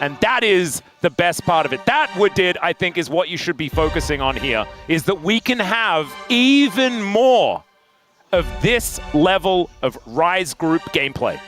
And that is the best part of it. That, Woodid, I think, is what you should be focusing on here, is that we can have even more of this level of Rise Group gameplay.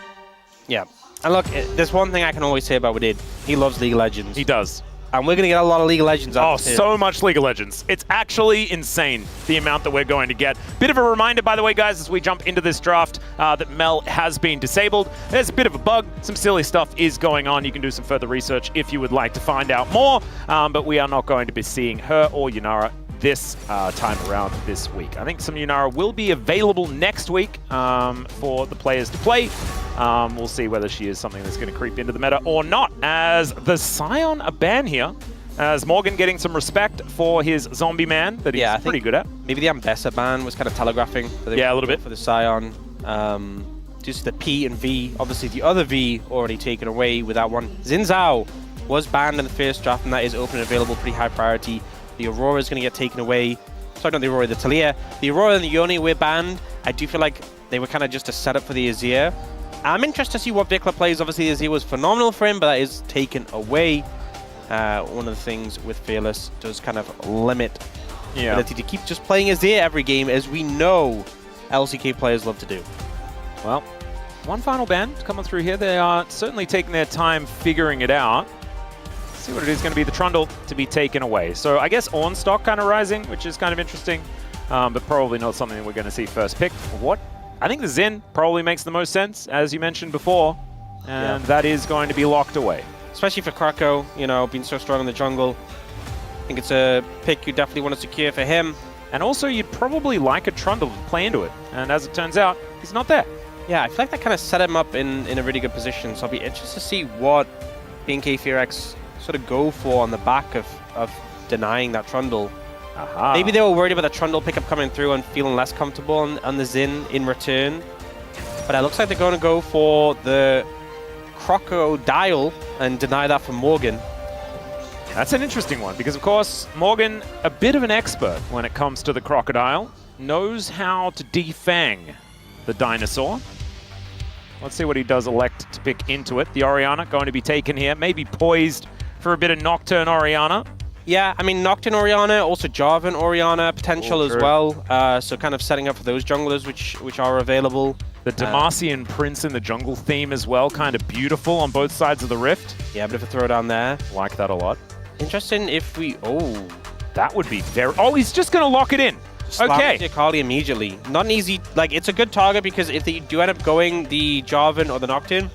Yeah. And look, there's one thing I can always say about Woodid. He loves League of Legends. He does. And we're going to get a lot of League of Legends out of him. So much League of Legends. It's actually insane, the amount that we're going to get. Bit of a reminder, by the way, guys, as we jump into this draft, that Mel has been disabled. There's a bit of a bug. Some silly stuff is going on. You can do some further research if you would like to find out more. But we are not going to be seeing her or Yunara this time around this week. I think some Yunara will be available next week for the players to play. We'll see whether she is something that's going to creep into the meta or not. As the Scion a ban here, as Morgan getting some respect for his zombie man that he's pretty good at. Maybe the Ambessa ban was kind of telegraphing. A little bit for the Scion. Just the P and V. Obviously, the other V already taken away with that one. Xin Zhao was banned in the first draft, and that is open and available, pretty high priority. The Aurora is going to get taken away. Sorry, not the Aurora, the Talia. The Aurora and the Yone were banned. I do feel like they were kind of just a setup for the Azir. I'm interested to see what Vikla plays. Obviously, Azir was phenomenal for him, but that is taken away. One of the things with Fearless does kind of limit the ability to keep just playing Azir every game, as we know LCK players love to do. Well, one final ban coming through here. They are certainly taking their time figuring it out. Let's see what it is going to be. The Trundle to be taken away. So I guess Ornstock kind of rising, which is kind of interesting, but probably not something that we're going to see first pick. What? I think the Xin probably makes the most sense, as you mentioned before, and that is going to be locked away. Especially for Krakow, you know, being so strong in the jungle. I think it's a pick you definitely want to secure for him. And also, you'd probably like a Trundle to play into it. And as it turns out, he's not there. Yeah, I feel like that kind of set him up in a really good position. So I'll be interested to see what BNK FEARX sort of go for on the back of denying that Trundle. Maybe they were worried about the Trundle pickup coming through and feeling less comfortable on the Xin in return. But it looks like they're going to go for the Crocodile and deny that from Morgan. That's an interesting one, because of course Morgan, a bit of an expert when it comes to the Crocodile, knows how to defang the dinosaur. Let's see what he does elect to pick into it. The Orianna going to be taken here, maybe poised for a bit of Nocturne Orianna. Yeah, I mean, Nocturne Orianna, also Jarvan Orianna potential as well. So kind of setting up for those junglers which are available. The Demacian Prince in the jungle theme as well, kind of beautiful on both sides of the rift. Yeah, a bit of a throwdown there. Like that a lot. Interesting if we... Oh. That would be very... Oh, he's just going to lock it in. Okay. Akali immediately. Not an easy... Like, it's a good target because if they do end up going the Jarvan or the Nocturne,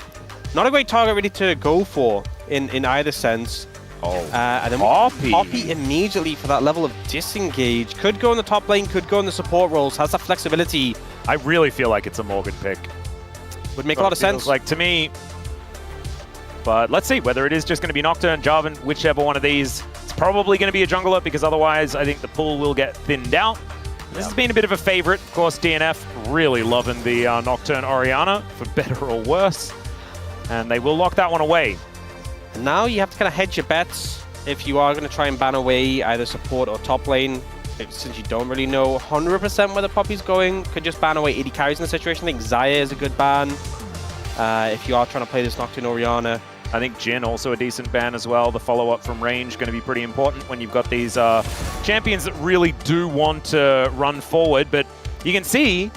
not a great target really to go for in either sense. Oh, and then Poppy immediately for that level of disengage. Could go in the top lane, could go in the support roles, has that flexibility. I really feel like it's a Morgan pick. Would make a lot of sense. Like, to me. But let's see whether it is just going to be Nocturne, Jarvan, whichever one of these. It's probably going to be a jungler, because otherwise I think the pool will get thinned out. This has been a bit of a favorite. Of course, DNF really loving the Nocturne Orianna, for better or worse. And they will lock that one away. And now you have to kind of hedge your bets if you are going to try and ban away either support or top lane. Since you don't really know 100% where the Poppy's going, could just ban away 80 carries in the situation. I think Xayah is a good ban if you are trying to play this Nocturne Orianna. I think Jhin also a decent ban as well. The follow-up from range going to be pretty important when you've got these champions that really do want to run forward. But you can see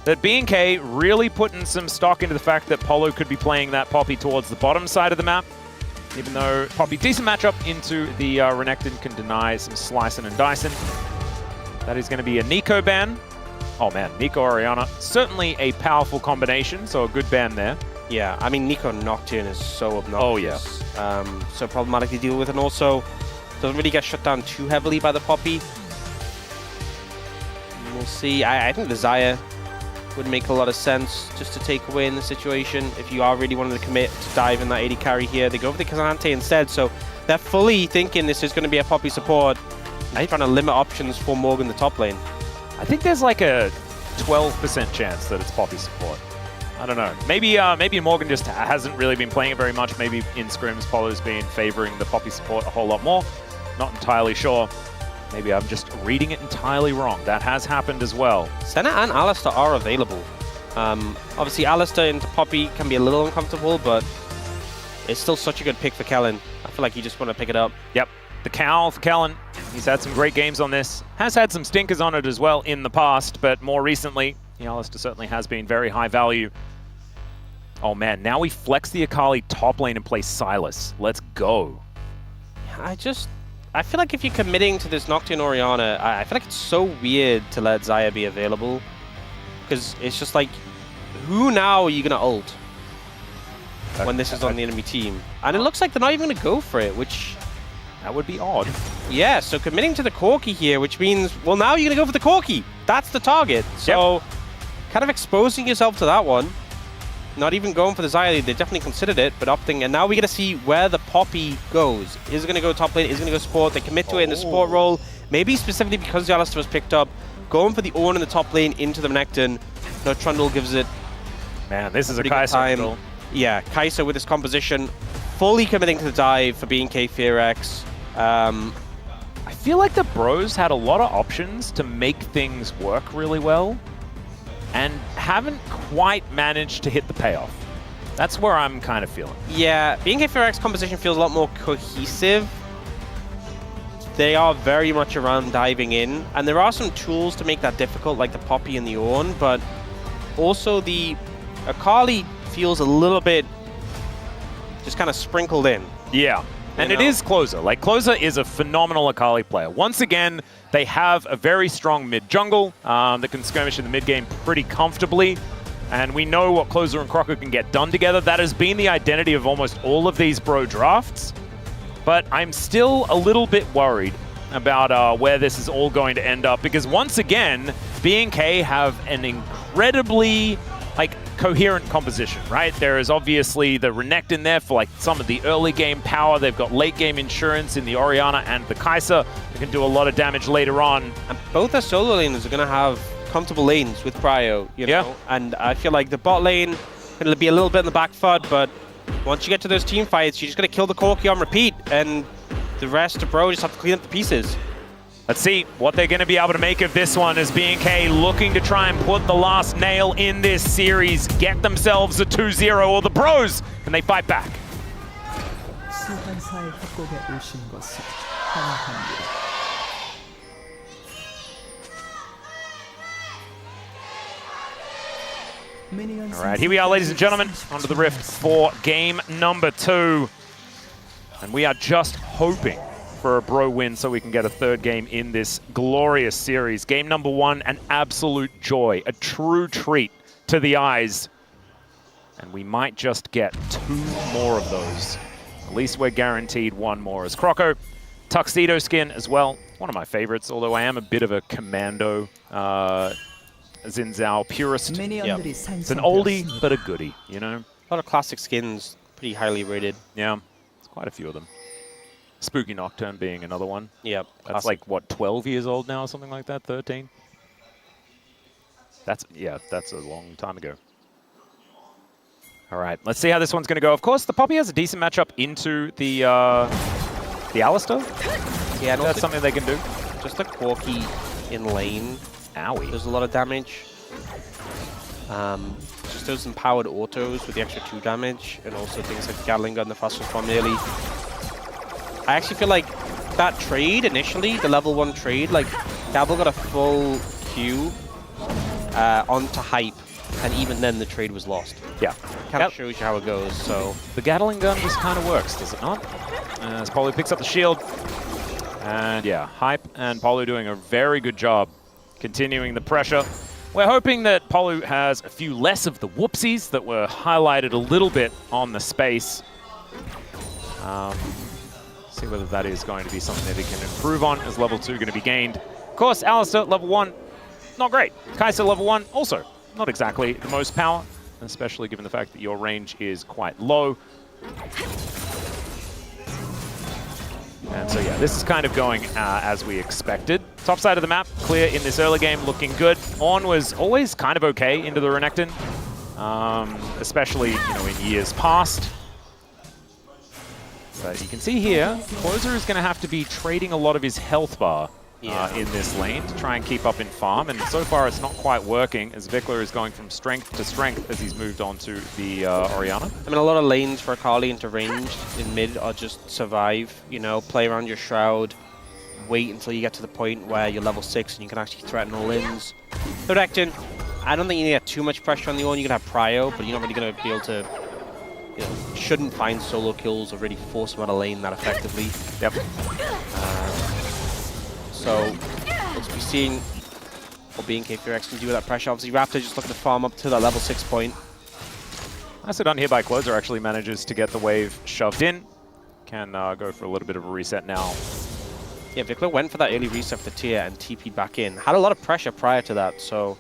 that BNK really putting some stock into the fact that Polo could be playing that Poppy towards the bottom side of the map. Even though Poppy, decent matchup into the Renekton, can deny some slicing and dicing. That is going to be a Nico ban. Oh man, Nico Orianna, certainly a powerful combination, so a good ban there. Yeah, I mean, Nico Nocturne is so obnoxious. Oh yeah. So problematic to deal with, and also doesn't really get shut down too heavily by the Poppy. And we'll see. I think the Xayah would make a lot of sense just to take away in the situation. If you are really wanting to commit to dive in that 80 carry here, they go for the Kazante instead. So they're fully thinking this is going to be a Poppy support. They're trying to limit options for Morgan the top lane. I think there's like a 12% chance that it's Poppy support. I don't know. Maybe Morgan just hasn't really been playing it very much. Maybe in scrims, Polo's been favoring the Poppy support a whole lot more. Not entirely sure. Maybe I'm just reading it entirely wrong. That has happened as well. Senna and Alistar are available. Obviously, Alistar into Poppy can be a little uncomfortable, but it's still such a good pick for Kellen. I feel like you just want to pick it up. Yep. The cowl for Kellen. He's had some great games on this. Has had some stinkers on it as well in the past, but more recently, the Alistar certainly has been very high value. Oh man, now we flex the Akali top lane and play Sylas. Let's go. I feel like if you're committing to this Nocturne Orianna, I feel like it's so weird to let Xayah be available. Because it's just like, who now are you going to ult when this is on the enemy team? And it looks like they're not even going to go for it, which... That would be odd. Yeah, so committing to the Corki here, which means, well, now you're going to go for the Corki. That's the target. So, kind of exposing yourself to that one. Not even going for the Xayah. They definitely considered it, but opting. And now we get to see where the Poppy goes. Is it going to go top lane? Is it going to go support? They commit to it in the support role. Maybe specifically because the Alistar was picked up. Going for the Ornn in the top lane into the Renekton. No, Trundle gives it... Man, this is a Kai'Sa. Yeah, Kai'Sa with his composition. Fully committing to the dive for BNK FEARX. I feel like the Bros had a lot of options to make things work really well and haven't quite managed to hit the payoff. That's where I'm kind of feeling. Yeah, BNK FEARX composition feels a lot more cohesive. They are very much around diving in, and there are some tools to make that difficult, like the Poppy and the Ornn, but also the Akali feels a little bit just kind of sprinkled in. Yeah. And it is Closer. Like, Closer is a phenomenal Akali player. Once again, they have a very strong mid-jungle that can skirmish in the mid-game pretty comfortably. And we know what Closer and Crocker can get done together. That has been the identity of almost all of these Bro drafts. But I'm still a little bit worried about where this is all going to end up. Because once again, BNK have an incredibly coherent composition, right? There is obviously the Renekton there for some of the early game power. They've got late game insurance in the Orianna and the Kai'Sa. They can do a lot of damage later on. And both their solo lanes are going to have comfortable lanes with Brio, you know? And I feel like the bot lane will be a little bit in the back foot, but once you get to those team fights, you're just going to kill the Corki on repeat, and the rest of Bro just have to clean up the pieces. Let's see what they're going to be able to make of this one as BNK looking to try and put the last nail in this series, get themselves a 2-0, or the Bros, and they fight back. All right, here we are, ladies and gentlemen, onto the Rift for game number 2. And we are just hoping for a Bro win so we can get a third game in this glorious series. Game number 1, an absolute joy, a true treat to the eyes. And we might just get 2 more of those. At least we're guaranteed 1 more. As Croco, tuxedo skin as well. One of my favorites, although I am a bit of a commando Xin Zhao purist. It's an oldie, but a goodie, you know? A lot of classic skins, pretty highly rated. Yeah, there's quite a few of them. Spooky Nocturne being another one. Yep. That's like, what, 12 years old now or something like that? 13? That's a long time ago. All right, let's see how this one's going to go. Of course, the Poppy has a decent matchup into the Alistar. Yeah, and that's something they can do. Just the Corki in lane. Owie. Does a lot of damage. Just those empowered autos with the extra 2 damage, and also things like Gatling Gun, the fast respawn early. I actually feel like that trade initially, the level 1 trade, like Gabble got a full Q onto Hype, and even then the trade was lost. Yeah. Kind of shows you how it goes, so. The Gatling Gun just kind of works, does it not? As Polu picks up the shield. And yeah, Hype and Polu doing a very good job continuing the pressure. We're hoping that Polu has a few less of the whoopsies that were highlighted a little bit on the space. See whether that is going to be something that he can improve on as level 2 going to be gained. Of course, Alistar, level 1, not great. Kai'Sa, level 1, also not exactly the most power, especially given the fact that your range is quite low. And so yeah, this is kind of going as we expected. Top side of the map, clear in this early game, looking good. Ornn was always kind of okay into the Renekton, especially in years past. But you can see here, Closer is going to have to be trading a lot of his health bar in this lane to try and keep up in farm, and so far it's not quite working as Vikler is going from strength to strength as he's moved on to the Orianna. I mean, a lot of lanes for Akali into ranged in mid are just survive, you know, play around your Shroud, wait until you get to the point where you're level 6 and you can actually threaten all-ins. Third Acton, I don't think you need to have too much pressure on the all. You can have Prio, but you're not really going to be able to, you know, shouldn't find solo kills or really force them out of lane that effectively. Yep. So, let's be seeing what BNK FEARX can do with that pressure. Obviously, Raptor just looking to farm up to that level 6 point. Nicely done here by Closer, actually manages to get the wave shoved in. Can go for a little bit of a reset now. Yeah, Vikler went for that early reset for the tier and TP'd back in. Had a lot of pressure prior to that, so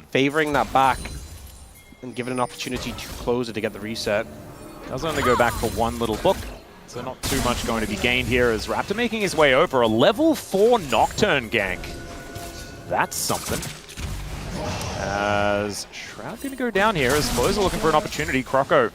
favoring that back and giving an opportunity to Closer to get the reset. Does only go back for one little book. So not too much going to be gained here as Raptor making his way over. A level 4 Nocturne gank. That's something. As Shroud going to go down here as Closer looking for an opportunity. Croco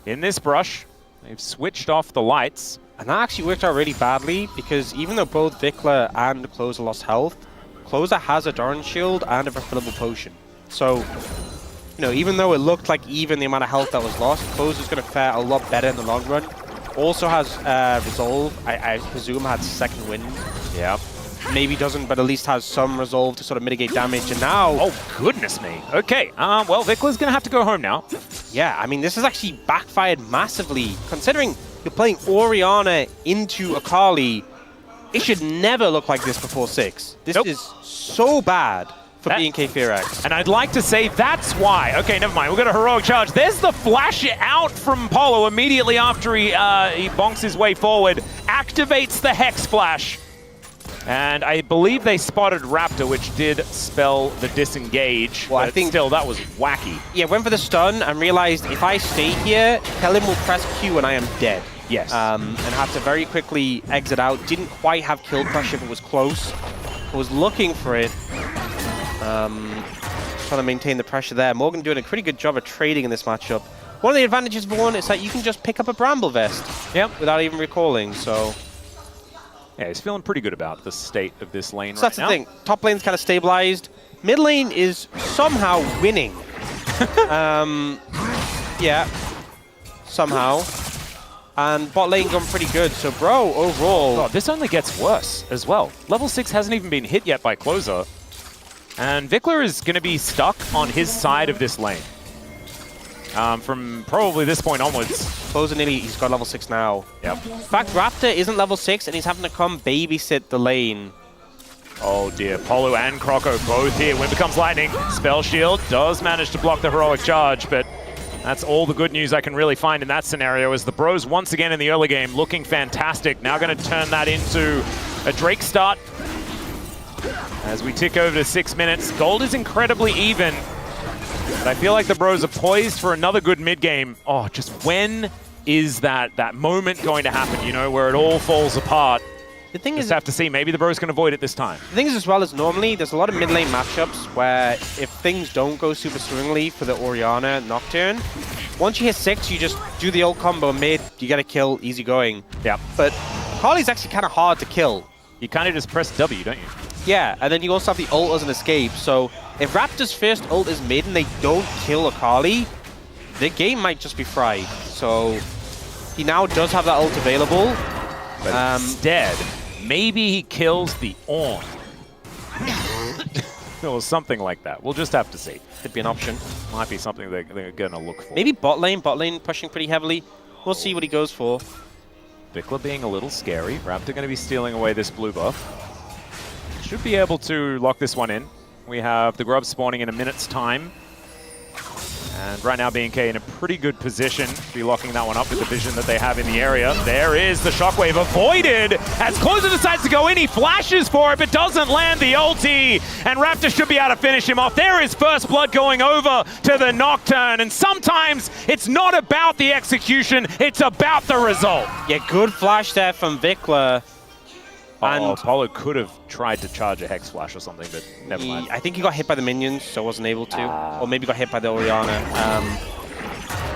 in this brush. They've switched off the lights. And that actually worked out really badly because even though both Vikler and Closer lost health, Closer has a Doran shield and a refillable potion. So, you know, even though it looked like even the amount of health that was lost, Closer's going to fare a lot better in the long run. Also has Resolve, I presume had second wind. Yeah. Maybe doesn't, but at least has some Resolve to sort of mitigate damage. And now... Oh, goodness me. Okay, well, Vikler's going to have to go home now. Yeah, I mean, this has actually backfired massively. Considering you're playing Orianna into Akali, it should never look like this before 6. This is so bad for BNK FEARX. And I'd like to say that's why. Okay, never mind. We've got a heroic charge. There's the flash out from Polo immediately after he bonks his way forward. Activates the Hex Flash. And I believe they spotted Raptor, which did spell the disengage. Well, but I think still, that was wacky. Yeah, went for the stun and realized if I stay here, Kellen will press Q and I am dead. Yes. And had to very quickly exit out. Didn't quite have kill pressure, but was close. Was looking for it. Trying to maintain the pressure there. Morgan doing a pretty good job of trading in this matchup. One of the advantages of one is that you can just pick up a Bramble Vest. Yep. Without even recalling, so... Yeah, he's feeling pretty good about the state of this lane So right that's now. the thing. Top lane's kind of stabilized. Mid lane is somehow winning. Yeah. Somehow. And bot lane gone pretty good. So, bro, overall... God, this only gets worse as well. Level 6 hasn't even been hit yet by Closer. And Vikler is going to be stuck on his side of this lane. From probably this point onwards. Closer nearly, he's got level 6 now. Yep. In fact, Raptor isn't level 6 and he's having to come babysit the lane. Oh dear, Polo and Croco both here. Wind becomes lightning. Spell Shield does manage to block the heroic charge, but that's all the good news I can really find in that scenario as the Bros once again in the early game looking fantastic. Now going to turn that into a Drake start. As we tick over to 6 minutes, gold is incredibly even. But I feel like the Bros are poised for another good mid-game. Oh, just when is that moment going to happen, you know, where it all falls apart? The thing Just is, have to see. Maybe the Bros can avoid it this time. the thing is, as well as normally, there's a lot of mid lane matchups where if things don't go super swimmingly for the Orianna Nocturne, once you hit 6, you just do the ult combo mid, you get a kill, easy going. Yeah. But Akali's actually kind of hard to kill. You kind of just press W, don't you? Yeah, and then you also have the ult as an escape, so if Raptor's first ult is mid and they don't kill Akali, the game might just be fried. So he now does have that ult available. But instead, maybe he kills the Ornn. Or something like that. We'll just have to see. Could be an option. Might be something they're going to look for. Maybe bot lane pushing pretty heavily. We'll see what he goes for. Vikler being a little scary. Raptor going to be stealing away this blue buff. Should be able to lock this one in. We have the Grub spawning in a minute's time. And right now BNK in a pretty good position to be locking that one up with the vision that they have in the area. There is the Shockwave avoided as Closer decides to go in. He flashes for it but doesn't land the ulti. And Raptor should be able to finish him off. There is first blood going over to the Nocturne. And sometimes it's not about the execution, it's about the result. Yeah, good flash there from Vikler. And Apollo could have tried to charge a Hex Flash or something, but never mind. I think he got hit by the minions, so wasn't able to. Or maybe got hit by the Orianna.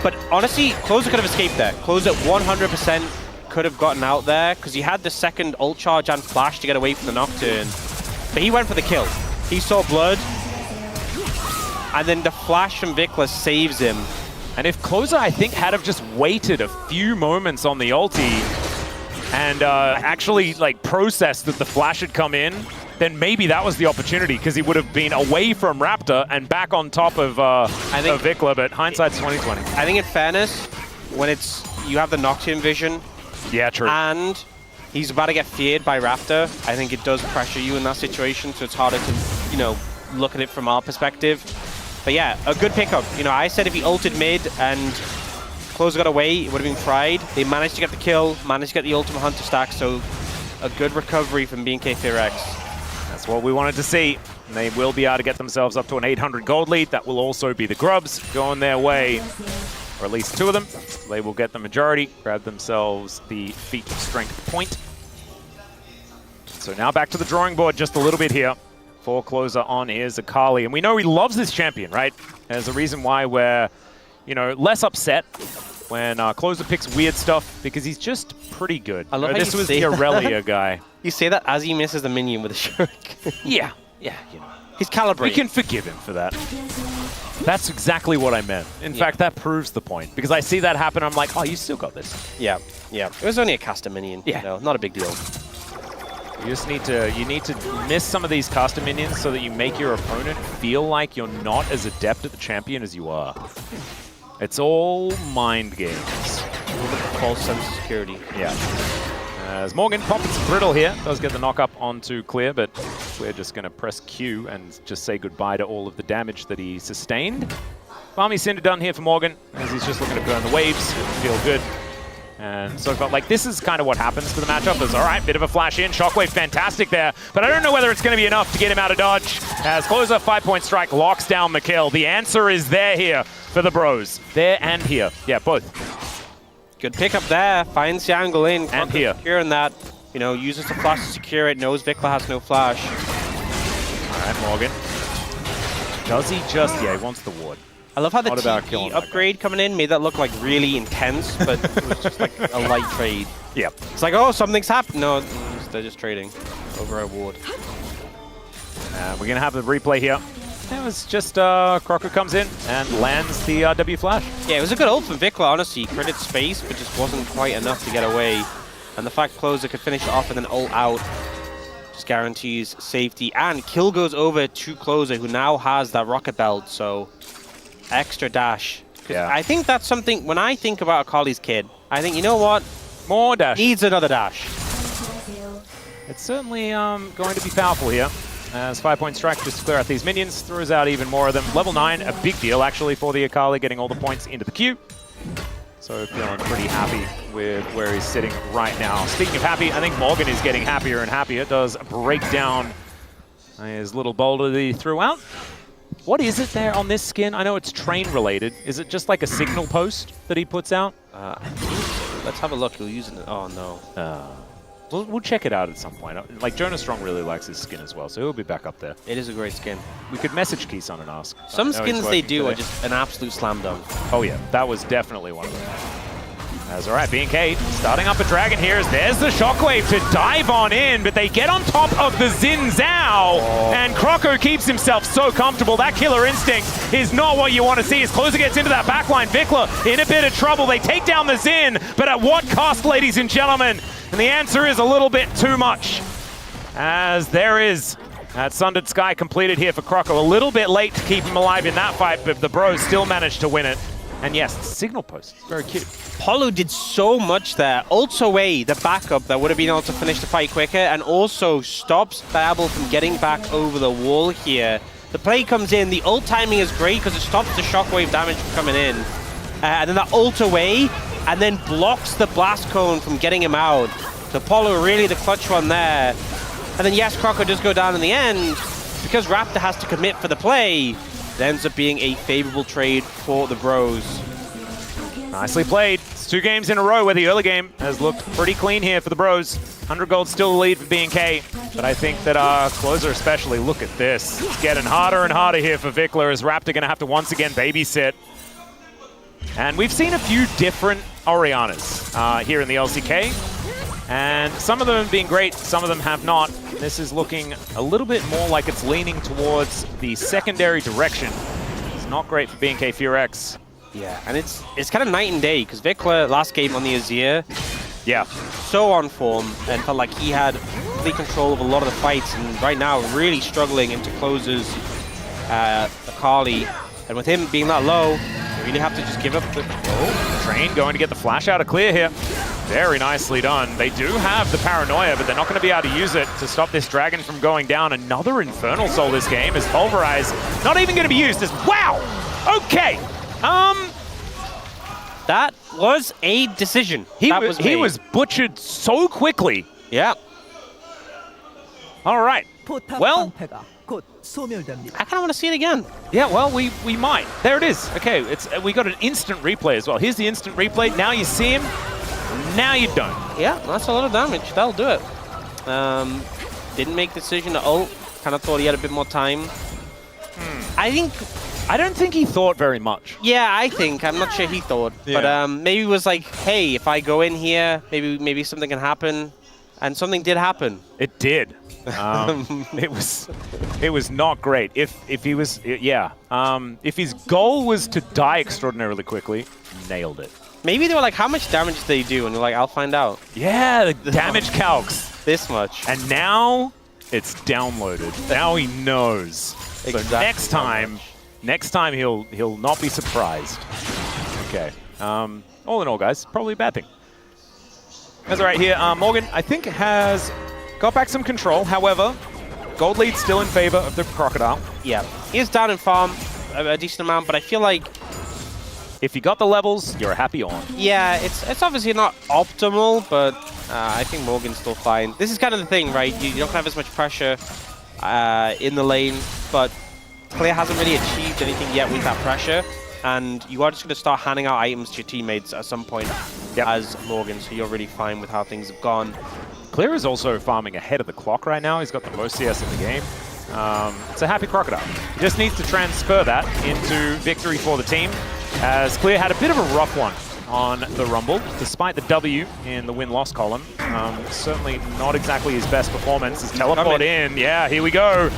But honestly, Closer could have escaped there. Closer 100% could have gotten out there, because he had the second ult charge and flash to get away from the Nocturne. But he went for the kill. He saw blood. And then the flash from Vikla saves him. And if Closer, I think, had have just waited a few moments on the ulti and actually like processed that the flash had come in, then maybe that was the opportunity, because he would have been away from Raptor and back on top of Vikla, but hindsight's 20/20. I think in fairness, when you have the Nocturne vision, yeah, true, and he's about to get feared by Raptor, I think it does pressure you in that situation, so it's harder to, you know, look at it from our perspective. But yeah, a good pickup. You know, I said if he ulted mid and Closer got away, it would have been fried. They managed to get the kill, managed to get the ultimate Hunter stack, so a good recovery from BNK FEARX. That's what we wanted to see. And they will be able to get themselves up to an 800 gold lead. That will also be the Grubs going their way, or at least two of them. They will get the majority, grab themselves the feat of strength point. So now back to the drawing board just a little bit here. For Closer on is Akali, and we know he loves this champion, right? There's a reason why we're, you know, less upset when Closer picks weird stuff, because he's just pretty good. I love how this you was say the Aurelia guy. You say that as he misses the minion with a shuriken. Yeah, you know. He's calibrated. We can forgive him for that. That's exactly what I meant. In fact, that proves the point, because I see that happen, I'm like, oh, you still got this. Yeah. It was only a caster minion. Yeah. You know, not a big deal. You just need to miss some of these caster minions so that you make your opponent feel like you're not as adept at the champion as you are. It's all mind games. False sense of security. Yeah. As Morgan popping some brittle here, does get the knock up onto Clear, but we're just going to press Q and just say goodbye to all of the damage that he sustained. Balmy Cinder done here for Morgan, as he's just looking to burn the waves, feel good. And so far, like, this is kind of what happens to the matchup. Is all right, bit of a flash in, Shockwave, fantastic there, but I don't know whether it's going to be enough to get him out of dodge. As Closer 5-point strike locks down the kill. The answer is there here for the bros. There and here. Yeah, both. Good pickup there. Finds the angle in. And here. Securing that. You know, uses the flash to secure it. Knows Vikla has no flash. All right, Morgan. Does he just? Yeah, he wants the ward. I love how the TP upgrade coming in made that look like really intense, but it was just like a light trade. Yep. It's like, oh, something's happened. No, they're just trading over a ward. We're going to have the replay here. It was just Crocker comes in and lands the W flash. Yeah, it was a good ult from Vikla, honestly. Credit space, but just wasn't quite enough to get away. And the fact Closer could finish it off and then ult out just guarantees safety. And kill goes over to Closer, who now has that rocket belt, so extra dash. Yeah. I think that's something, when I think about Akali's kid, I think, you know what? More dash. Needs another dash. It's certainly going to be powerful here. As 5-point strike just to clear out these minions, throws out even more of them. Level 9, a big deal actually for the Akali, getting all the points into the queue. So feeling pretty happy with where he's sitting right now. Speaking of happy, I think Morgan is getting happier and happier. Does break down his little boulder that he threw out. What is it there on this skin? I know it's train related. Is it just like a signal post that he puts out? Let's have a look. He'll use it. Oh, no. We'll check it out at some point. Like, Jonas Strong really likes his skin as well, so he'll be back up there. It is a great skin. We could message Keyson and ask. Some skins they do are just an absolute slam dunk. Oh yeah, that was definitely one of them. That's all right, BNK starting up a dragon here. There's the Shockwave to dive on in, but they get on top of the Xin Zhao, and Croco keeps himself so comfortable. That killer instinct is not what you want to see. As Closer gets into that backline, Vikla in a bit of trouble. They take down the Xin, but at what cost, ladies and gentlemen? And the answer is a little bit too much. As there is that Sundered Sky completed here for Croco. A little bit late to keep him alive in that fight, but the bros still managed to win it. And yes, signal post, very cute. Polo did so much there. Ults away the backup that would have been able to finish the fight quicker, and also stops Babel from getting back over the wall here. The play comes in, the ult timing is great because it stops the shockwave damage from coming in. And then that ult away, and then blocks the blast cone from getting him out. So Polo really the clutch one there. And then yes, Croco does go down in the end. Because Raptor has to commit for the play, it ends up being a favorable trade for the bros. Nicely played. It's 2 games in a row where the early game has looked pretty clean here for the bros. 100 gold still the lead for BNK, but I think that Closer especially, look at this. It's getting harder and harder here for Vikla, as Raptor going to have to once again babysit. And we've seen a few different Orianas here in the LCK. And some of them have been great, some of them have not. This is looking a little bit more like it's leaning towards the secondary direction. It's not great for BNK FEARX. Yeah, and it's kind of night and day, because Vikla last game on the Azir, yeah, so on form, and felt like he had complete control of a lot of the fights, and right now really struggling into closes Akali. And with him being that low, you really have to just give up the... Oh, Train going to get the flash out of clear here. Very nicely done. They do have the paranoia, but they're not going to be able to use it to stop this dragon from going down. Another Infernal Soul this game is Pulverize. Not even going to be used as... Wow! Okay. That was a decision. He was butchered so quickly. Yeah. All right. Well, I kind of want to see it again. yeah, well, we might. There it is. Okay, we got an instant replay as well. Here's the instant replay. Now you see him. Now you don't. Yeah, that's a lot of damage. That'll do it. Didn't make the decision to ult. Kind of thought he had a bit more time. I don't think he thought very much. Yeah, I'm not sure he thought. Yeah. But maybe it was like, hey, if I go in here, maybe something can happen. And something did happen. It did. It was not great. If he was, yeah. If his goal was to die extraordinarily quickly, nailed it. Maybe they were like, how much damage did they do? And they're like, I'll find out. Yeah, the damage calcs. This much. And now it's downloaded. Now he knows. Exactly. So next time he'll not be surprised. Okay. All in all, guys, probably a bad thing. That's all right here. Morgan, I think, has got back some control. However, gold lead's still in favor of the Crocodile. Yeah, he is down in farm a decent amount, but I feel like if you got the levels, you're a happy on. Yeah, it's obviously not optimal, but I think Morgan's still fine. This is kind of the thing, right? You don't have as much pressure in the lane, but Clear hasn't really achieved anything yet with that pressure, and you are just going to start handing out items to your teammates at some point as Morgan, so you're really fine with how things have gone. Clear is also farming ahead of the clock right now. He's got the most CS in the game. It's a happy Crocodile. He just needs to transfer that into victory for the team, as Clear had a bit of a rough one on the Rumble, despite the W in the win-loss column. Certainly not exactly his best performance. His teleport in. Yeah, here we go.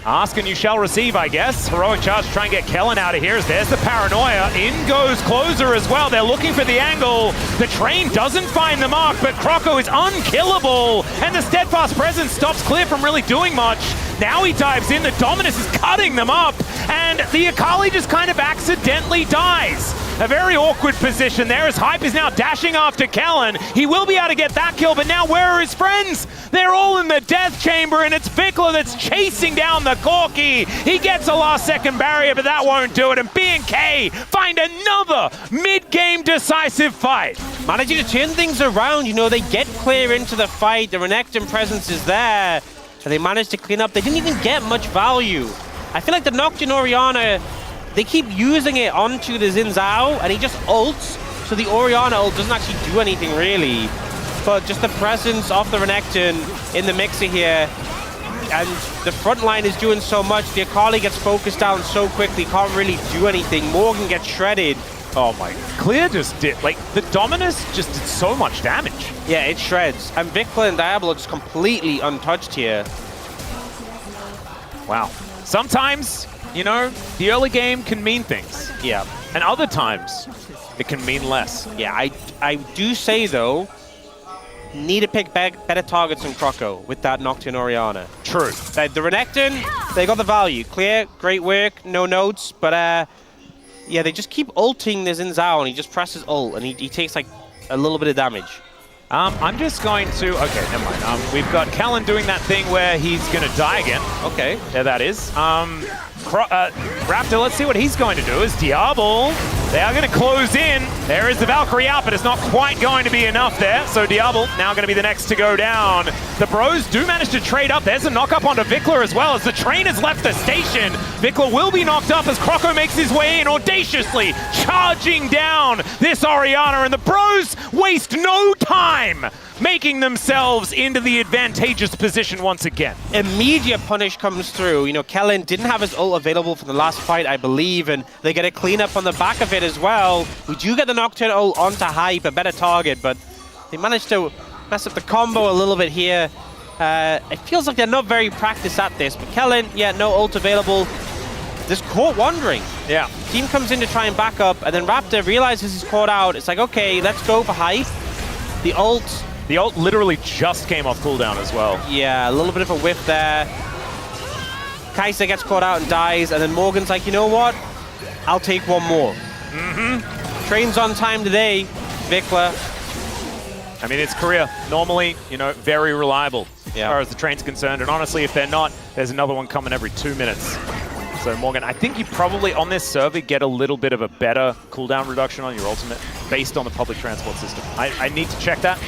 Ask and you shall receive, I guess. Heroic charge to try and get Kellen out of here. There's the paranoia. In goes Closer as well. They're looking for the angle. The Train doesn't find the mark, but Croco is unkillable. And the Steadfast Presence stops Clear from really doing much. Now he dives in. The Dominus is cutting them up. And the Akali just kind of accidentally dies. A very awkward position there as Hype is now dashing after Kellen. He will be able to get that kill, but now where are his friends? They're all in the death chamber, and it's Vikla that's chasing down the Corki. He gets a last-second barrier, but that won't do it. And BNK find another mid-game decisive fight. Managing to turn things around, you know, they get Clear into the fight. The Renekton presence is there, and they managed to clean up. They didn't even get much value. I feel like the Nocturne Orianna, they keep using it onto the Xin Zhao, and he just ults, so the Orianna ult doesn't actually do anything really. But just the presence of the Renekton in the mixer here, and the front line is doing so much. The Akali gets focused down so quickly, can't really do anything. Morgan gets shredded. Oh my, Clear just did, like, the Dominus just did so much damage. Yeah, it shreds. And Vikla and Diablo just completely untouched here. Wow. Sometimes, you know, the early game can mean things. Yeah. And other times, it can mean less. Yeah, I do say, though, need to pick better targets than Croco with that Nocturne Orianna. True. The Renekton, they got the value. Clear, great work, no notes, but yeah, they just keep ulting the Xin Zhao, and he just presses ult, and he takes like a little bit of damage. I'm just going to... Okay, never mind. We've got Kellen doing that thing where he's going to die again. Okay. There that is. Raptor, let's see what he's going to do. Is Diablo. They are going to close in. There is the Valkyrie out, but it's not quite going to be enough there. So Diablo now going to be the next to go down. The Bros do manage to trade up. There's a knock up onto Vikla as well as the Train has left the station. Vikla will be knocked up as Croco makes his way in, audaciously charging down this Orianna, and the Bros waste no time making themselves into the advantageous position once again. Immediate punish comes through. You know, Kellen didn't have his ult available for the last fight, I believe, and they get a cleanup on the back of it as well. We do get the Nocturne ult onto Hype, a better target, but they managed to mess up the combo a little bit here. It feels like they're not very practiced at this, but Kellen, yeah, no ult available. Just caught wandering. Yeah. Team comes in to try and back up, and then Raptor realizes he's caught out. It's like, okay, let's go for hype. The ult literally just came off cooldown as well. Yeah, a little bit of a whiff there. Kai'Sa gets caught out and dies, and then Morgan's like, you know what? I'll take one more. Train's on time today, Vikla. I mean, it's Korea. Normally, you know, very reliable as Yeah. far as the train's concerned. And honestly, if they're not, there's another one coming every 2 minutes. So Morgan, I think you probably on this server get a little bit of a better cooldown reduction on your ultimate based on the public transport system. I need to check that.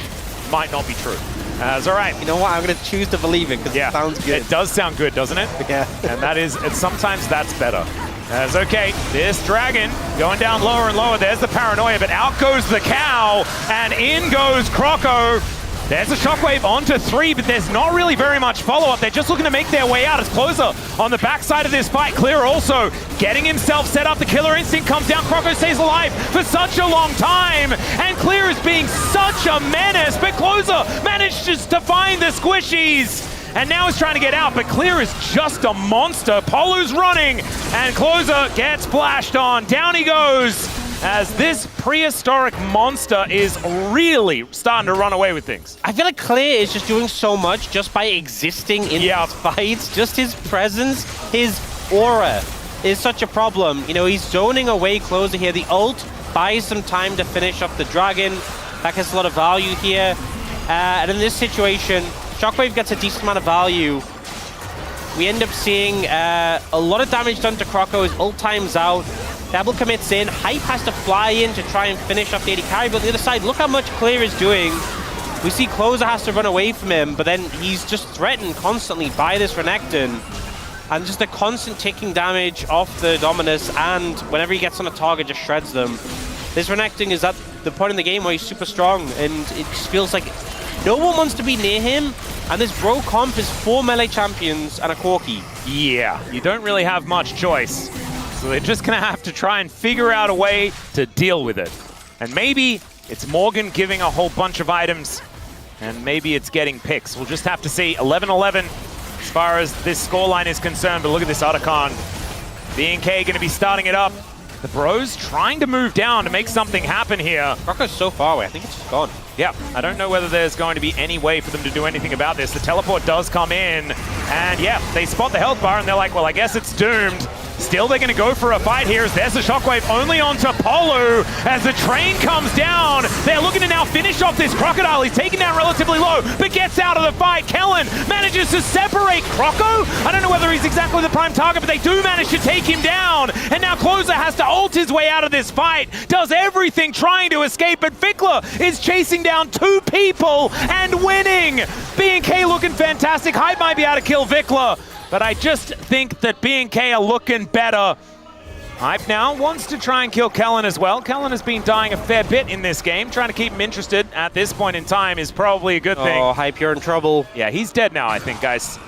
Might not be true. It's all right. You know what? I'm going to choose to believe it because it sounds good. It does sound good, doesn't it? Yeah. And that is, sometimes that's better. As okay, this dragon going down lower and lower. There's the paranoia, but out goes the cow, and in goes Croco. There's a shockwave onto 3, but there's not really very much follow-up. They're just looking to make their way out as Closer on the backside of this fight. Clear also getting himself set up. The killer instinct comes down. Croco stays alive for such a long time, and Clear is being such a menace, but Closer manages to find the squishies. And now he's trying to get out, but Clear is just a monster. Polu's running, and Closer gets flashed on. Down he goes, as this prehistoric monster is really starting to run away with things. I feel like Clear is just doing so much just by existing in these fights. Just his presence, his aura is such a problem. You know, he's zoning away Closer here. The ult buys some time to finish up the dragon. That gets a lot of value here. And in this situation, Shockwave gets a decent amount of value. We end up seeing a lot of damage done to Croco. His ult times out. Double commits in. Hype has to fly in to try and finish off the AD carry. But on the other side, look how much Clear is doing. We see Closer has to run away from him, but then he's just threatened constantly by this Renekton. And just the constant ticking damage off the Dominus, and whenever he gets on a target, just shreds them. This Renekton is at the point in the game where he's super strong, and it just feels like no one wants to be near him. And this bro comp is 4 melee champions and a Corki. Yeah, you don't really have much choice. So they're just going to have to try and figure out a way to deal with it. And maybe it's Morgan giving a whole bunch of items, and maybe it's getting picks. We'll just have to see. 11-11 as far as this scoreline is concerned, but look at this Otacon. BNK going to be starting it up. The bros trying to move down to make something happen here. Croco's so far away, I think it's just gone. Yeah, I don't know whether there's going to be any way for them to do anything about this. The teleport does come in, and yeah, they spot the health bar, and they're like, well, I guess it's doomed. Still, they're going to go for a fight here. There's the shockwave only onto Polu as the train comes down. They're looking to now finish off this Crocodile. He's taken down relatively low, but gets out of the fight. Kellen manages to separate Croco. I don't know whether he's exactly the prime target, but they do manage to take him down. And now Closer has to ult his way out of this fight. Does everything trying to escape, but Vikla is chasing down 2 people and winning. BNK looking fantastic. Hype might be able to kill Vikla, but I just think that BNK are looking better. Hype now wants to try and kill Kellen as well. Kellen has been dying a fair bit in this game. Trying to keep him interested at this point in time is probably a good thing. Oh, Hype, you're in trouble. Yeah, he's dead now, I think, guys.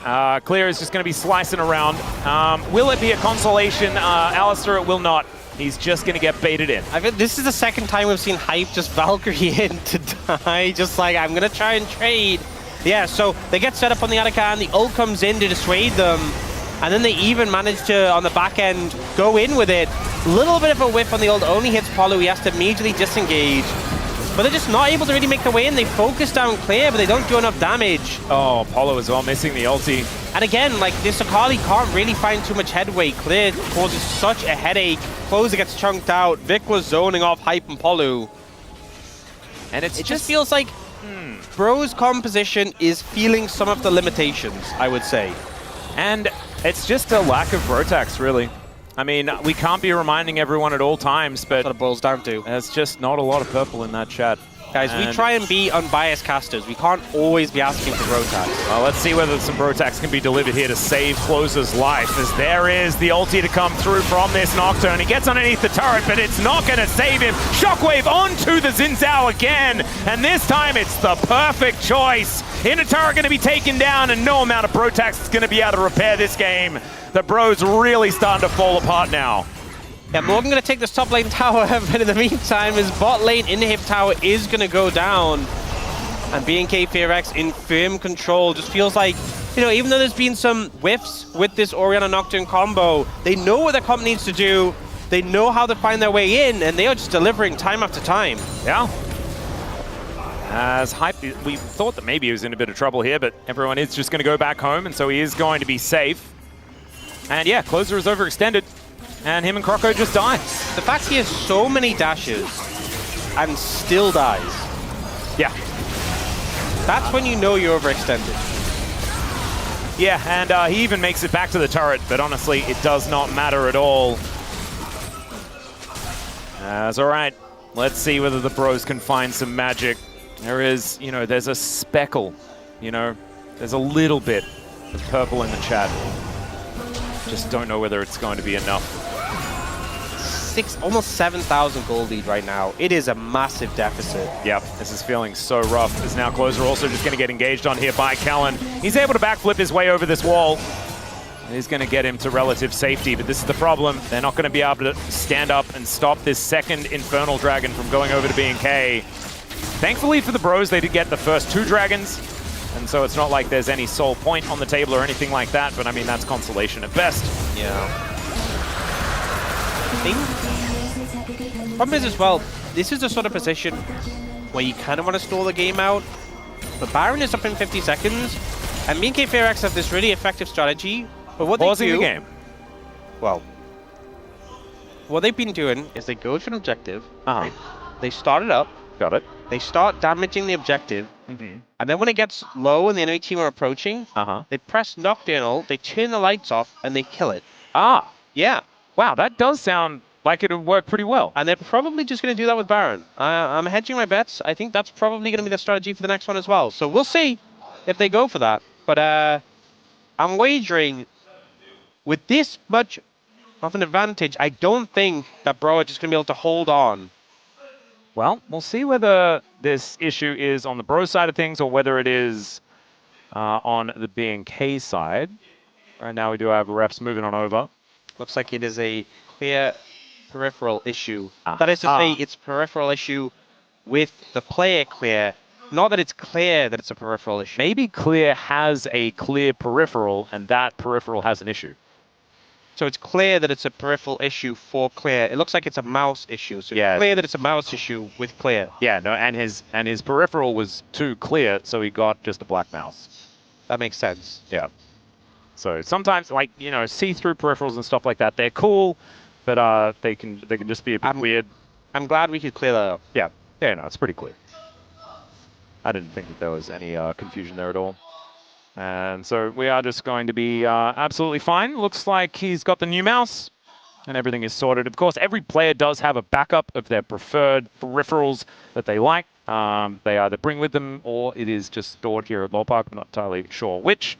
Clear is just going to be slicing around. Will it be a consolation? Alistair, it will not. He's just going to get baited in. I mean, this is the second time we've seen Hype just Valkyrie in to die. Just like, I'm going to try and trade. Yeah, so they get set up on the Anakan, the ult comes in to dissuade them, and then they even manage to, on the back end, go in with it. Little bit of a whiff on the ult, only hits Polu, he has to immediately disengage. But they're just not able to really make the way in. They focus down Clear, but they don't do enough damage. Oh, Polu as well, missing the ulti. And again, like, this Akali can't really find too much headway. Clear causes such a headache. Closer gets chunked out. Vic was zoning off Hype and Polu. And it just feels like Bro's composition is feeling some of the limitations, I would say. And it's just a lack of Brotax, really. I mean, we can't be reminding everyone at all times, but that's what it boils down to. There's just not a lot of purple in that chat. Guys, we try and be unbiased casters. We can't always be asking for Brotax. Well, let's see whether some Brotax can be delivered here to save Closer's life, as there is the ulti to come through from this Nocturne. He gets underneath the turret, but it's not going to save him. Shockwave onto the Xin Zhao again, and this time it's the perfect choice. Inner turret going to be taken down, and no amount of Brotax is going to be able to repair this game. The Bros really starting to fall apart now. Yeah, Morgan going to take this top lane tower, but in the meantime, his bot lane inhib tower is going to go down. And BNK FEARX in firm control. Just feels like, you know, even though there's been some whiffs with this Orianna Nocturne combo, they know what their comp needs to do. They know how to find their way in, and they are just delivering time after time. Yeah. As hype, we thought that maybe he was in a bit of trouble here, but everyone is just going to go back home, and so he is going to be safe. And yeah, Closer is overextended, and him and Croco just die. The fact he has so many dashes and still dies. Yeah. That's when you know you're overextended. Yeah, and he even makes it back to the turret, but honestly, it does not matter at all. That's all right. Let's see whether the bros can find some magic. There is, you know, there's a speckle, you know, there's a little bit of purple in the chat. Just don't know whether it's going to be enough. Almost 7,000 gold lead right now. It is a massive deficit. Yep, this is feeling so rough. As now Closer also just going to get engaged on here by Kellen. He's able to backflip his way over this wall. He's going to get him to relative safety, but this is the problem. They're not going to be able to stand up and stop this second Infernal Dragon from going over to BNK. Thankfully for the bros, they did get the first 2 dragons, and so it's not like there's any soul point on the table or anything like that, but I mean, that's consolation at best. Yeah. Problem is as well, this is the sort of position where you kind of want to stall the game out, but Baron is up in 50 seconds, and BNK FEARX have this really effective strategy, but what Pausing they do... the game. Well, what they've been doing is they go to an objective, right? They start it up, Got it. they start damaging the objective, and then when it gets low and the enemy team are approaching, they press Nocturnal, they turn the lights off, and they kill it. Ah, Yeah. wow, that does sound like it would work pretty well. And they're probably just going to do that with Baron. I'm hedging my bets. I think that's probably going to be the strategy for the next one as well. So we'll see if they go for that. But I'm wagering with this much of an advantage, I don't think that Bro are just going to be able to hold on. Well, we'll see whether this issue is on the bro side of things or whether it is on the BNK side. Right now we do have refs moving on over. Looks like it is a clear peripheral issue. That is to say, it's a peripheral issue with the player clear. Not that it's clear that it's a peripheral issue. Maybe Clear has a clear peripheral and that peripheral has an issue. So it's clear that it's a peripheral issue for Clear. It looks like it's a mouse issue. So Yeah. it's clear that it's a mouse issue with Clear. Yeah, no, and his peripheral was too clear, so he got just a black mouse. That makes sense. Yeah. So sometimes, like, you know, see-through peripherals and stuff like that, they're cool, but they can just be a bit weird. I'm glad we could clear that up. Yeah. Yeah, no, it's pretty clear. I didn't think that there was any confusion there at all. And so we are just going to be absolutely fine. Looks like he's got the new mouse and everything is sorted. Of course, every player does have a backup of their preferred peripherals that they like. They either bring with them or it is just stored here at Lolpark. I'm not entirely sure which,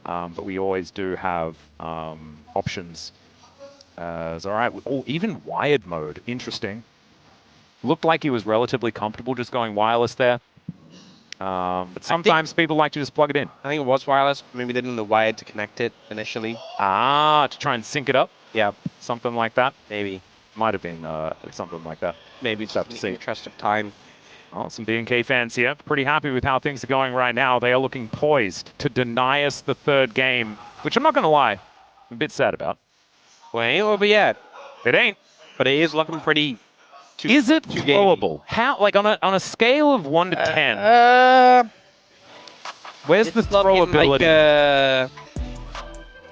but we always do have options. All right. Oh, even wired mode. Interesting. Looked like he was relatively comfortable just going wireless there. But sometimes people like to just plug it in. I think it was wireless. Maybe they didn't know wired to connect it initially. Ah, to try and sync it up? Yeah. Something like that? Maybe. Might have been something like that. Maybe Tough to see. interest of time. Oh, some BNK fans here. Pretty happy with how things are going right now. They are looking poised to deny us the 3rd game, which I'm not going to lie, I'm a bit sad about. Well, it ain't over yet. It ain't. But it is looking pretty... Is it throwable? How, like on a scale of 1 to 10? Where's the throwability?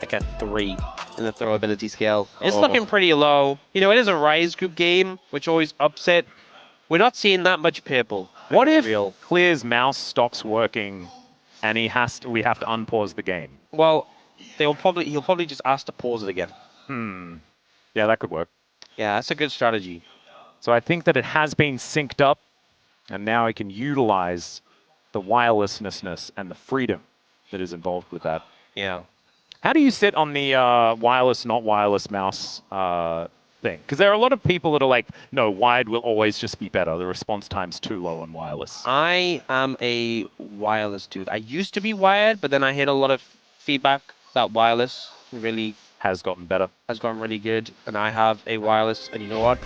Like a 3 in the throwability scale. It's looking pretty low. You know, it is a Rise group game, which always upset. We're not seeing that much purple. What if Clear's mouse stops working and we have to unpause the game? Well, he'll probably just ask to pause it again. Yeah, that could work. Yeah, that's a good strategy. So I think that it has been synced up, and now I can utilize the wirelessness and the freedom that is involved with that. Yeah. How do you sit on the wireless, not wireless mouse thing? Because there are a lot of people that are like, no, wired will always just be better. The response time's too low on wireless. I am a wireless dude. I used to be wired, but then I hit a lot of feedback that wireless really Has gotten better. has gotten really good, and I have a wireless, and you know what?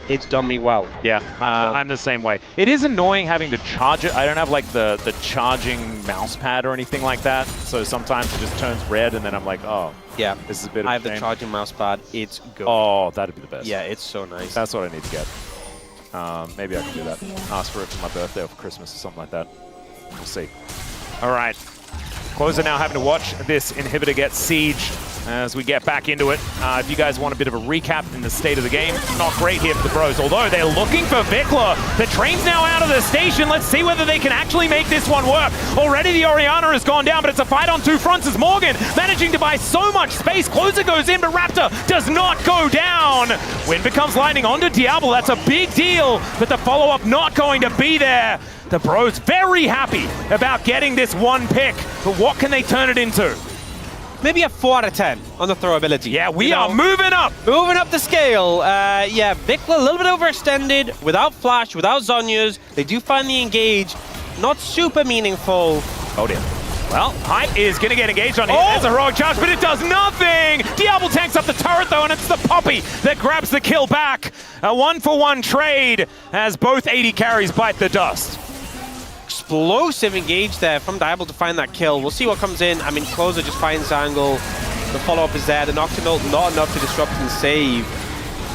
it's done me well. Yeah, I'm the same way. It is annoying having to charge it. I don't have like the charging mouse pad or anything like that, so sometimes it just turns red and then I'm like, oh, yeah, this is a bit of a I have the shame. charging mouse pad. It's good. Oh, that'd be the best. Yeah, it's so nice. That's what I need to get. Maybe I can do that. Ask for it for my birthday or for Christmas or something like that. We'll see. All right. Closer now having to watch this inhibitor get sieged as we get back into it. If you guys want a bit of a recap in the state of the game, not great here for the Bros, although they're looking for Vikla. The train's now out of the station. Let's see whether they can actually make this one work. Already the Orianna has gone down, but it's a fight on two fronts as Morgan managing to buy so much space. Closer goes in, but Raptor does not go down. Wind becomes lightning onto Diablo. That's a big deal, but the follow-up not going to be there. The Bros very happy about getting this one pick, but what can they turn it into? Maybe a 4 out of 10 on the throw ability. Yeah, we are moving up. Moving up the scale. Yeah, Vikla a little bit overextended, without Flash, without Zhonya's. They do find the engage. Not super meaningful. Oh dear. Well, Hype is going to get engaged on here. There's a heroic charge, but it does nothing! Diablo tanks up the turret, though, and it's the Poppy that grabs the kill back. A 1-for-1 trade as both 80 carries bite the dust. Explosive engage there from Diablo to find that kill. We'll see what comes in. I mean, Closer just finds angle. The follow-up is there. The Nocturnal not enough to disrupt and save.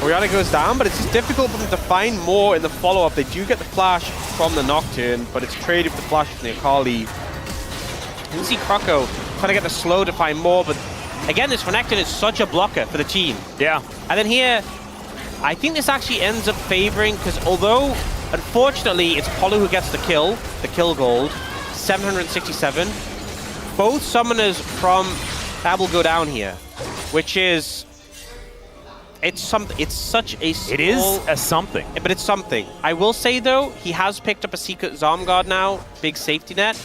Orianna goes down, but it's just difficult for them to find more in the follow-up. They do get the flash from the Nocturne, but it's traded with the flash from the Akali. You can see Croco trying to get the slow to find more, but again, this Renekton is such a blocker for the team. Yeah. And then here, I think this actually ends up favoring, because although unfortunately, it's Polu who gets the kill gold, 767. Both summoners from Diablo go down here, which is, it's such a small... It is a something. But it's something. I will say though, he has picked up a secret Zomguard now, big safety net,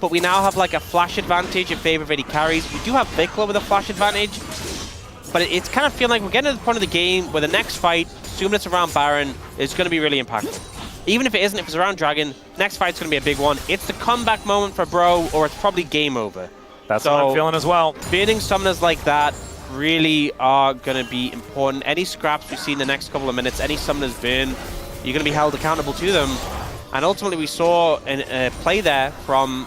but we now have like a flash advantage in favor of AD carries. We do have Vikla with a flash advantage, but it's kind of feeling like we're getting to the point of the game where the next fight, assuming it's around Baron, is going to be really impactful. Even if it isn't, if it's around Dragon, next fight's going to be a big one. It's the comeback moment for Bro, or it's probably game over. That's what I'm feeling as well. Burning summoners like that really are going to be important. Any scraps we see in the next couple of minutes, any summoners burn, you're going to be held accountable to them. And ultimately, we saw a play there from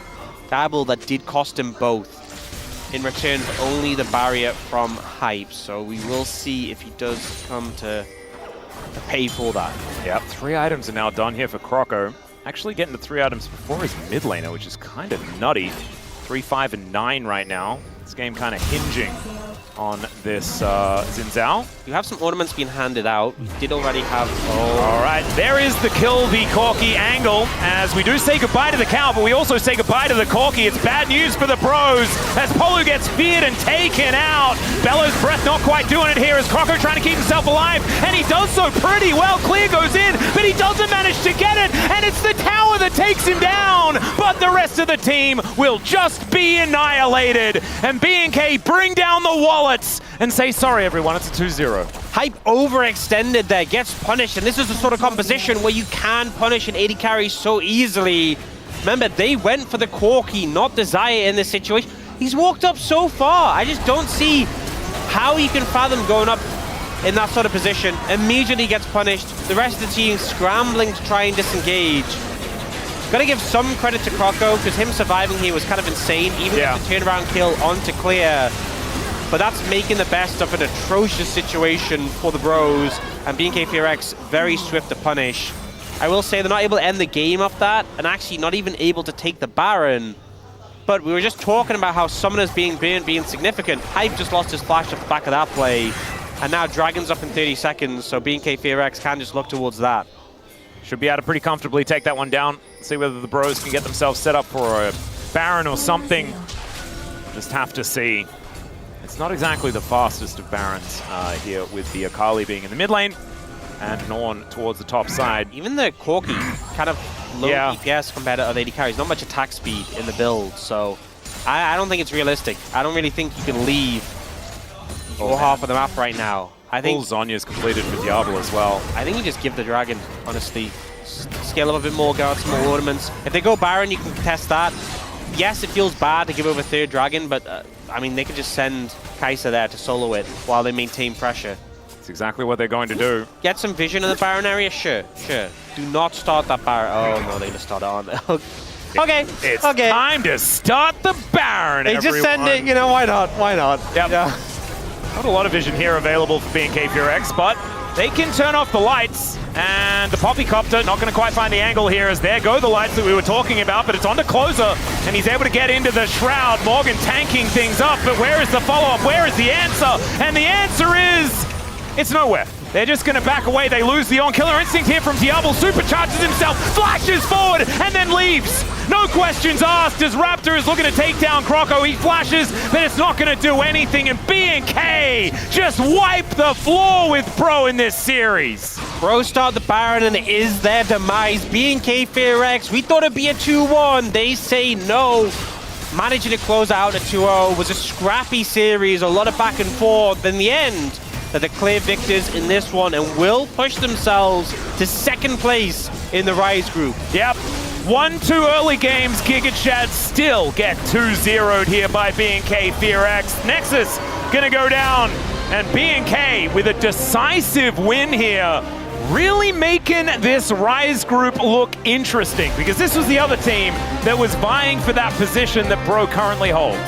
Diablo that did cost him both in return for only the barrier from Hype. So we will see if he does come to pay for that. Yep, 3 items are now done here for Croco. Actually getting the 3 items before his mid laner, which is kind of nutty. 3, 5, and 9 right now. This game kind of hinging on this Xin Zhao. You have some ornaments being handed out. We did already have... All right, there is the kill the Corki angle as we do say goodbye to the cow, but we also say goodbye to the Corki. It's bad news for the Bros as Polu gets feared and taken out. Bellow's breath not quite doing it here as Croco trying to keep himself alive, and he does so pretty well. Clear goes in, but he doesn't manage to get it, and it's the tower that takes him down, but the rest of the team will just be annihilated, and BNK bring down the wallets and say, sorry everyone, it's a 2-0. Hype overextended there, gets punished, and this is the sort of composition where you can punish an AD carry so easily. Remember, they went for the Corki, not Desire in this situation. He's walked up so far. I just don't see how you can fathom going up in that sort of position. Immediately gets punished. The rest of the team scrambling to try and disengage. Gotta give some credit to Croco, because him surviving here was kind of insane, even with the turnaround kill onto Clear. But that's making the best of an atrocious situation for the Bros, and BNK FEARX very swift to punish. I will say they're not able to end the game off that, and actually not even able to take the Baron. But we were just talking about how summoners being burned being significant. Hype just lost his flash off the back of that play, and now Dragon's up in 30 seconds, so BNK FEARX can just look towards that. Should be able to pretty comfortably take that one down. See whether the Bros can get themselves set up for a Baron or something. Just have to see. It's not exactly the fastest of Barons here with the Akali being in the mid lane and Norn towards the top side. Even the Corki, kind of low DPS compared to other AD carries. Not much attack speed in the build, so I don't think it's realistic. I don't really think you can leave or half of the map right now. I think Zhonya's completed for Diablo as well. I think you just give the Dragon, honestly. Scale up a bit more, get out some more ornaments. If they go Baron, you can contest that. Yes, it feels bad to give over third Dragon, but I mean, they could just send Kai'Sa there to solo it while they maintain pressure. It's exactly what they're going to do. Get some vision in the Baron area? Sure. Do not start that Baron. Oh, no, they're going to start it on. Okay. It's time to start the Baron, They just send it, you know, why not? Yep. Yeah. Not a lot of vision here available for BNK FEARX, but they can turn off the lights, and the Poppycopter not going to quite find the angle here, as there go the lights that we were talking about, but it's on to Closer, and he's able to get into the Shroud. Morgan tanking things up, but where is the follow-up? Where is the answer? And the answer is, it's nowhere. They're just going to back away. They lose the on-killer instinct here from Diablo. Supercharges himself, flashes forward, and then leaves. No questions asked as Raptor is looking to take down Croco. He flashes, but it's not going to do anything. And BNK just wipe the floor with Bro in this series. Bro start the Baron, and it is their demise. BNK FEARX, we thought it'd be a 2-1. They say no. Managing to close out a 2-0 was a scrappy series, a lot of back and forth. In the end, they're the clear victors in this one and will push themselves to second place in the Rise group. Yep. 1-2 early games, GigaChat still get 2-0'd here by BNK FEARX. Nexus gonna go down, and BNK with a decisive win here, really making this Rise group look interesting, because this was the other team that was vying for that position that Bro currently holds.